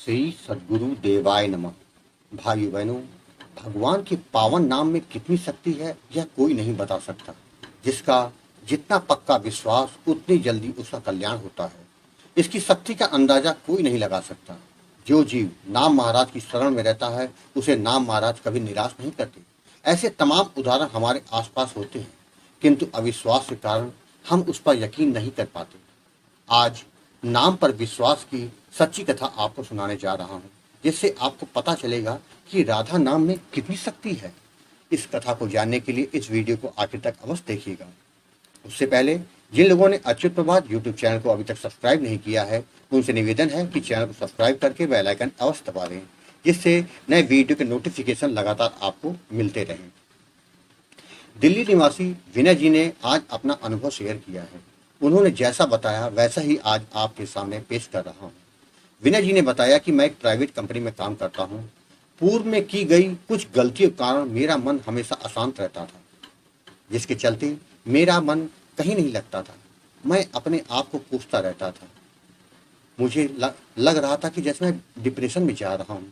श्री सद्गुरु देवाय नमः। भाइयों बहनों, भगवान के पावन नाम में कितनी शक्ति है यह कोई नहीं बता सकता। जिसका जितना पक्का विश्वास उतनी जल्दी उसका कल्याण होता है। इसकी शक्ति का अंदाजा कोई नहीं लगा सकता। जो जीव नाम महाराज की शरण में रहता है उसे नाम महाराज कभी निराश नहीं करते। ऐसे तमाम उदाहरण हमारे आसपास होते हैं, किंतु अविश्वास के कारण हम उस पर यकीन नहीं कर पाते। आज नाम पर विश्वास की सच्ची कथा आपको सुनाने जा रहा हूं, जिससे आपको पता चलेगा कि राधा नाम में कितनी शक्ति है। इस कथा को जानने के लिए इस वीडियो को आखिर तक अवश्य देखिएगा। उससे पहले जिन लोगों ने अच्युत प्रभात यूट्यूब चैनल को अभी तक सब्सक्राइब नहीं किया है, उनसे निवेदन है कि चैनल को सब्सक्राइब करके बेल आइकन अवश्य दबा दें, जिससे नए वीडियो के नोटिफिकेशन लगातार आपको मिलते रहें। दिल्ली निवासी विनय जी ने आज अपना अनुभव शेयर किया है। उन्होंने जैसा बताया वैसा ही आज आपके सामने पेश कर रहा हूँ। विनय जी ने बताया कि मैं एक प्राइवेट कंपनी में काम करता हूँ। पूर्व में की गई कुछ गलतियों के कारण मेरा मन हमेशा अशांत रहता था, जिसके चलते मेरा मन कहीं नहीं लगता था। मैं अपने आप को कोसता रहता था। मुझे लग रहा था कि जैसे मैं डिप्रेशन में जा रहा हूँ।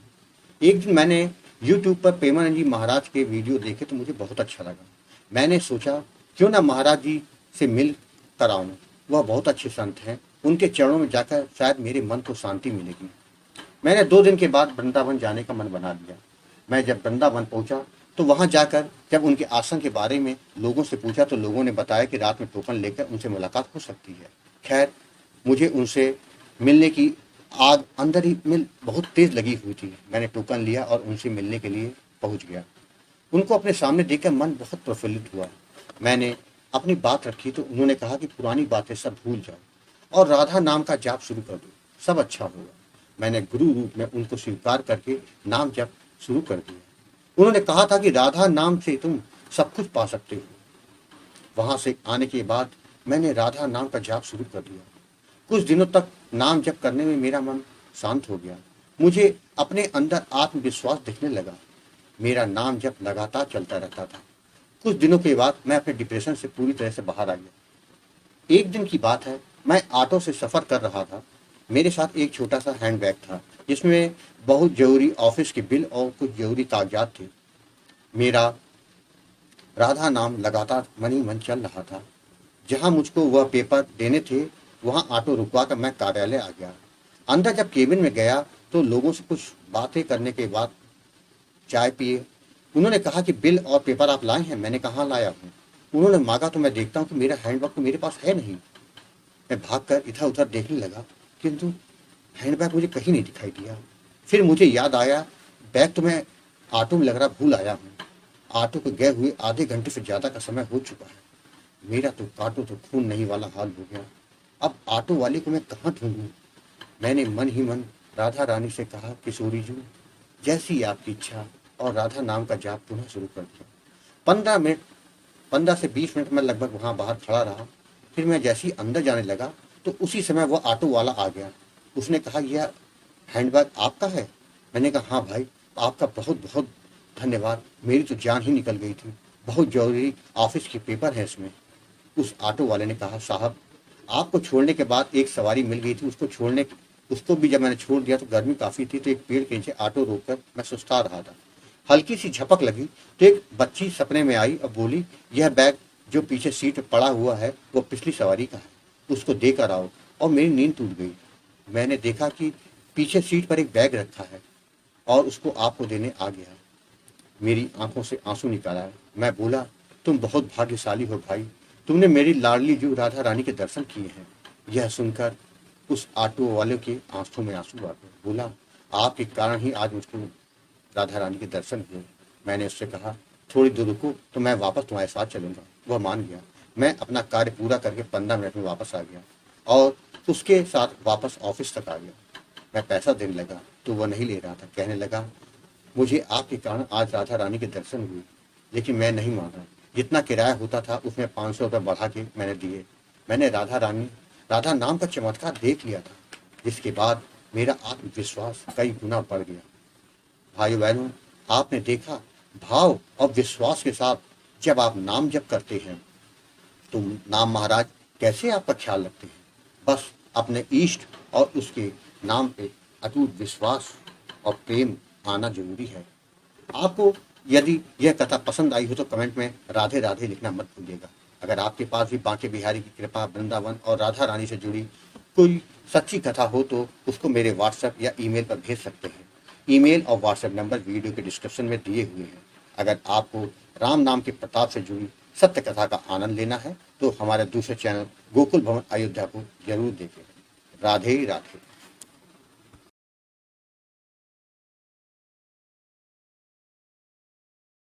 एक दिन मैंने यूट्यूब पर प्रेमानंद जी महाराज के वीडियो देखे तो मुझे बहुत अच्छा लगा। मैंने सोचा क्यों ना महाराज जी से मिल कर आऊं। वह बहुत अच्छे संत हैं, उनके चरणों में जाकर शायद मेरे मन को शांति मिलेगी। मैंने 2 दिन के बाद वृंदावन जाने का मन बना लिया। मैं जब वृंदावन पहुंचा तो वहां जाकर जब उनके आश्रम के बारे में लोगों से पूछा तो लोगों ने बताया कि रात में टोकन लेकर उनसे मुलाकात हो सकती है। खैर, मुझे उनसे मिलने की आग अंदर ही में बहुत तेज लगी हुई थी। मैंने टोकन लिया और उनसे मिलने के लिए पहुंच गया। उनको अपने सामने देखकर मन बहुत प्रफुल्लित हुआ। मैंने अपनी बात रखी तो उन्होंने कहा कि पुरानी बातें सब भूल जाओ और राधा नाम का जाप शुरू कर दो, सब अच्छा होगा। मैंने गुरु रूप में उनको स्वीकार करके नाम जप शुरू कर दिया। उन्होंने कहा था कि राधा नाम से तुम सब कुछ पा सकते हो। वहां से आने के बाद मैंने राधा नाम का जाप शुरू कर दिया। कुछ दिनों तक नाम जप करने में मेरा मन शांत हो गया। मुझे अपने अंदर आत्मविश्वास दिखने लगा। मेरा नाम जप लगातार चलता रहता था। कुछ दिनों के बाद मैं अपने डिप्रेशन से पूरी तरह से बाहर आ गया। एक दिन की बात है, मैं ऑटो से सफर कर रहा था। मेरे साथ एक छोटा सा हैंड बैग था, जिसमें बहुत जरूरी ऑफिस के बिल और कुछ जरूरी कागजात थे। मेरा राधा नाम लगातार मन ही मन चल रहा था। जहां मुझको वह पेपर देने थे वहां ऑटो रुकवा कर मैं कार्यालय आ गया। अंदर जब केबिन में गया तो लोगों से कुछ बातें करने के बाद चाय पिए। उन्होंने कहा कि बिल और पेपर आप लाए हैं। मैंने कहा लाया हूँ। उन्होंने मांगा तो मैं देखता हूँ कि मेरा हैंडबैग तो मेरे पास है नहीं। मैं भागकर इधर उधर देखने लगा, किंतु हैंडबैग मुझे कहीं नहीं दिखाई दिया। फिर मुझे याद आया, बैग तो मैं ऑटो में लग रहा भूल आया हूँ। ऑटो को गए हुए आधे घंटे से ज़्यादा का समय हो चुका है। मेरा तो काटो तो खून नहीं वाला हाल हो गया। अब ऑटो वाले को मैं कहाँ ढूंढूं? मैंने मन ही मन राधा रानी से कहा, किशोरी जी जैसी आपकी इच्छा, और राधा नाम का जाप पुनः शुरू कर दिया। 15 से 20 मिनट में लगभग वहां बाहर खड़ा रहा। फिर मैं जैसे ही अंदर जाने लगा तो उसी समय वह ऑटो वाला आ गया। उसने कहा, यह हैंडबैग आपका है? मैंने कहा, हाँ भाई, आपका बहुत बहुत धन्यवाद। मेरी तो जान ही निकल गई थी। बहुत जरूरी ऑफिस के पेपर है इसमें। उस ऑटो वाले ने कहा, साहब आपको छोड़ने के बाद एक सवारी मिल गई थी, उसको भी जब मैंने छोड़ दिया तो गर्मी काफी थी, तो एक पेड़ के नीचे ऑटो रोककर मैं सुस्ता रहा था। हल्की सी झपक लगी तो एक बच्ची सपने में आई और बोली, यह बैग जो पीछे सीट पे पड़ा हुआ है वो पिछली सवारी का है, उसको देकर आओ। और मेरी नींद टूट गई। मैंने देखा कि पीछे सीट पर एक बैग रखा है और उसको आपको देने आ गया। मेरी आंखों से आंसू निकल आए। मैं बोला, तुम बहुत भाग्यशाली हो भाई, तुमने मेरी लाडली जो राधा रानी के दर्शन किए हैं। यह सुनकर उस ऑटो वाले के आंसू में आंसू आ गए। बोला, आपके कारण ही आज मुझको राधा रानी के दर्शन हुए। मैंने उससे कहा, थोड़ी दूर रुको तो मैं वापस तुम्हारे साथ चलूंगा। वह मान गया। मैं अपना कार्य पूरा करके 15 मिनट में वापस आ गया और उसके साथ वापस ऑफिस तक आ गया। मैं पैसा देने लगा तो वह नहीं ले रहा था। कहने लगा, मुझे आपके कारण आज राधा रानी के दर्शन हुए। लेकिन मैं नहीं माना। जितना किराया होता था उसमें 500 रुपये बढ़ा के मैंने दिए। मैंने राधा नाम का चमत्कार देख लिया था, जिसके बाद मेरा आत्मविश्वास कई गुना बढ़ गया। भाइयों बहनों, आपने देखा, भाव और विश्वास के साथ जब आप नाम जप करते हैं तो नाम महाराज कैसे आपका ख्याल रखते हैं। बस अपने इष्ट और उसके नाम पे अटूट विश्वास और प्रेम आना जरूरी है। आपको यदि यह कथा पसंद आई हो तो कमेंट में राधे राधे लिखना मत भूलिएगा। अगर आपके पास भी बांके बिहारी की कृपा, वृंदावन और राधा रानी से जुड़ी कोई सच्ची कथा हो तो उसको मेरे व्हाट्सएप या ईमेल पर भेज सकते हैं। ईमेल और व्हाट्सएप नंबर वीडियो के डिस्क्रिप्शन में दिए हुए हैं। अगर आपको राम नाम के प्रताप से जुड़ी सत्य कथा का आनंद लेना है तो हमारे दूसरे चैनल गोकुल भवन अयोध्या को जरूर देखें। राधे राधे।